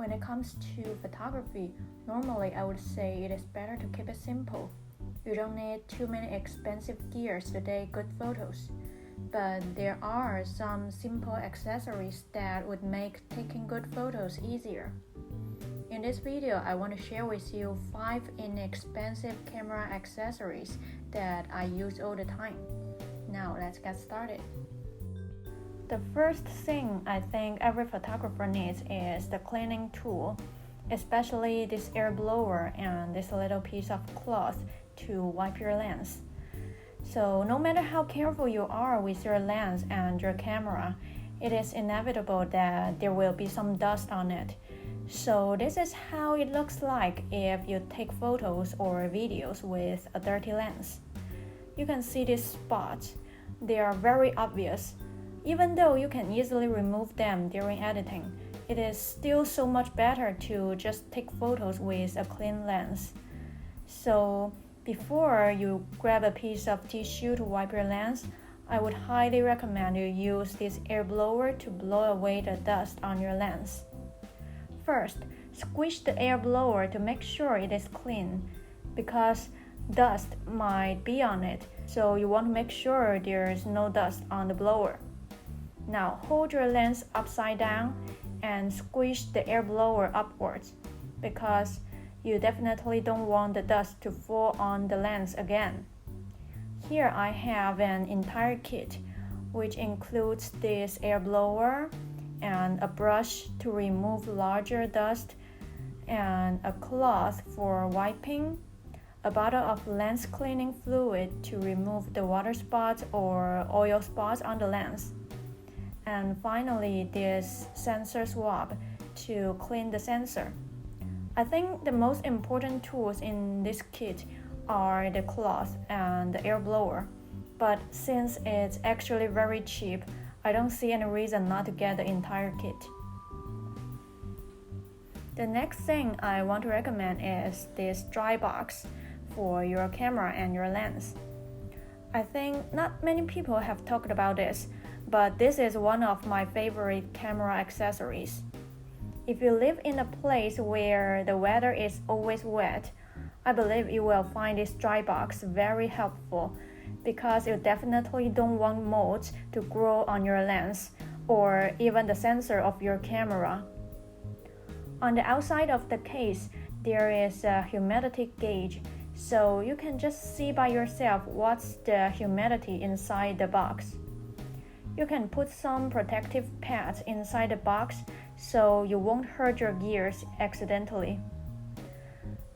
When it comes to photography, normally I would say it is better to keep it simple. You don't need too many expensive gears to take good photos, but there are some simple accessories that would make taking good photos easier. In this video, I want to share with you 5 inexpensive camera accessories that I use all the time. Now let's get started. The first thing I think every photographer needs is the cleaning tool, especially this air blower and this little piece of cloth to wipe your lens. So no matter how careful you are with your lens and your camera, it is inevitable that there will be some dust on it. So this is how it looks like if you take photos or videos with a dirty lens. You can see these spots. They are very obvious. Even though you can easily remove them during editing, it is still so much better to just take photos with a clean lens. So before you grab a piece of tissue to wipe your lens, I would highly recommend you use this air blower to blow away the dust on your lens. First, squish the air blower to make sure it is clean, because dust might be on it, so you want to make sure there is no dust on the blower. Now hold your lens upside down and squish the air blower upwards, because you definitely don't want the dust to fall on the lens again. Here I have an entire kit, which includes this air blower and a brush to remove larger dust and a cloth for wiping, a bottle of lens cleaning fluid to remove the water spots or oil spots on the lens, and finally this sensor swab to clean the sensor. I think the most important tools in this kit are the cloth and the air blower, but since it's actually very cheap, I don't see any reason not to get the entire kit. The next thing I want to recommend is this dry box for your camera and your lens. I think not many people have talked about this, but this is one of my favorite camera accessories. If you live in a place where the weather is always wet, I believe you will find this dry box very helpful, because you definitely don't want mold to grow on your lens or even the sensor of your camera. On the outside of the case, there is a humidity gauge, so you can just see by yourself what's the humidity inside the box. You can put some protective pads inside the box so you won't hurt your gears accidentally.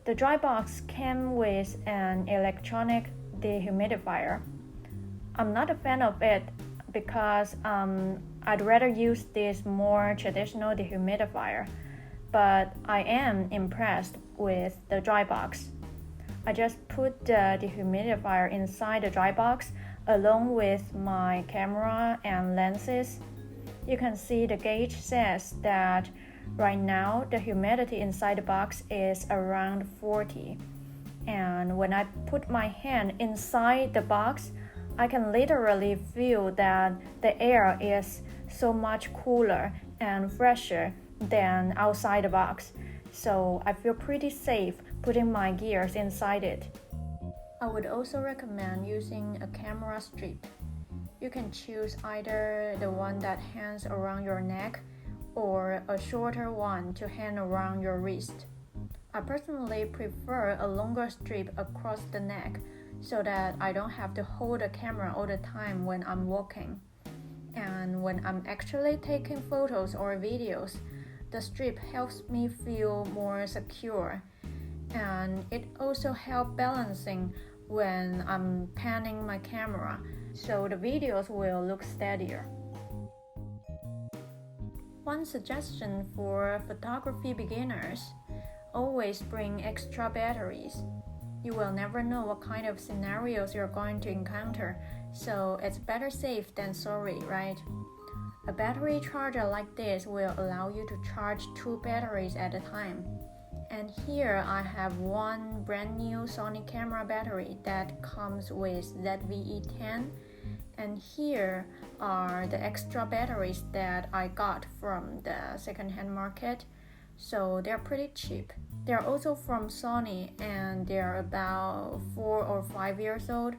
The dry box came with an electronic dehumidifier. I'm not a fan of it because I'd rather use this more traditional dehumidifier, but I am impressed with the dry box. I just put the dehumidifier inside the dry box along with my camera and lenses. You can see the gauge says that right now the humidity inside the box is around 40. And when I put my hand inside the box, I can literally feel that the air is so much cooler and fresher than outside the box. So I feel pretty safe putting my gears inside it. I would also recommend using a camera strip. You can choose either the one that hangs around your neck or a shorter one to hang around your wrist. I personally prefer a longer strip across the neck so that I don't have to hold the camera all the time when I'm walking. And when I'm actually taking photos or videos, the strip helps me feel more secure, and it also helps balancing when I'm panning my camera, so the videos will look steadier. One suggestion for photography beginners: always bring extra batteries. You will never know what kind of scenarios you're going to encounter, so it's better safe than sorry, right? A battery charger like this will allow you to charge 2 batteries at a time. And here I have one brand new Sony camera battery that comes with ZVE10, and here are the extra batteries that I got from the secondhand market. so they're pretty cheap. They're also from Sony and they're about 4 or 5 years old,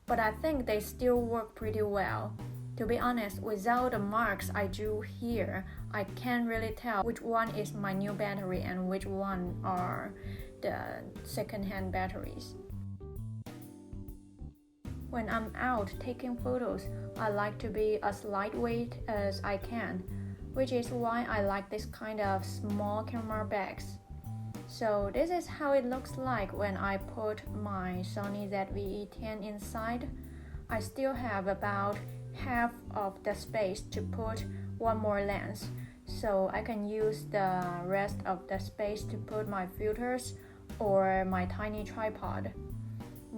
but I think they still work pretty well. To be honest, without the marks I drew here, I can't really tell which one is my new battery and which one are the second-hand batteries. When I'm out taking photos, I like to be as lightweight as I can, which is why I like this kind of small camera bags. So this is how it looks like when I put my Sony ZV-E10 inside. I still have about half of the space to put one more lens, so I can use the rest of the space to put my filters or my tiny tripod.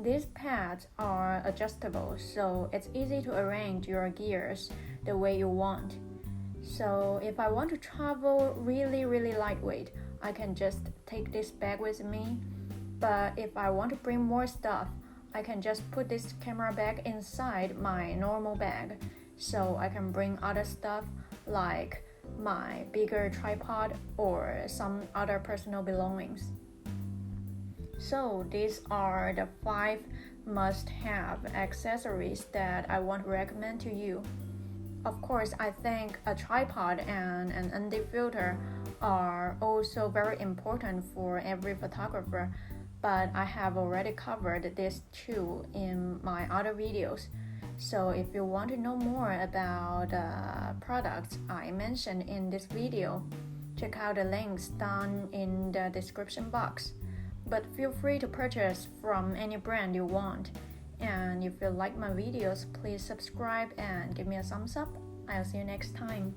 These pads are adjustable, so it's easy to arrange your gears the way you want. So if I want to travel really lightweight, I can just take this bag with me. But if I want to bring more stuff, I can just put this camera bag inside my normal bag, so I can bring other stuff like my bigger tripod or some other personal belongings. So these are the 5 must-have accessories that I want to recommend to you. Of course, I think a tripod and an ND filter are also very important for every photographer, but I have already covered these 2 in my other videos. So if you want to know more about the products I mentioned in this video, check out the links down in the description box. But feel free to purchase from any brand you want. And if you like my videos, please subscribe and give me a thumbs up. I'll see you next time.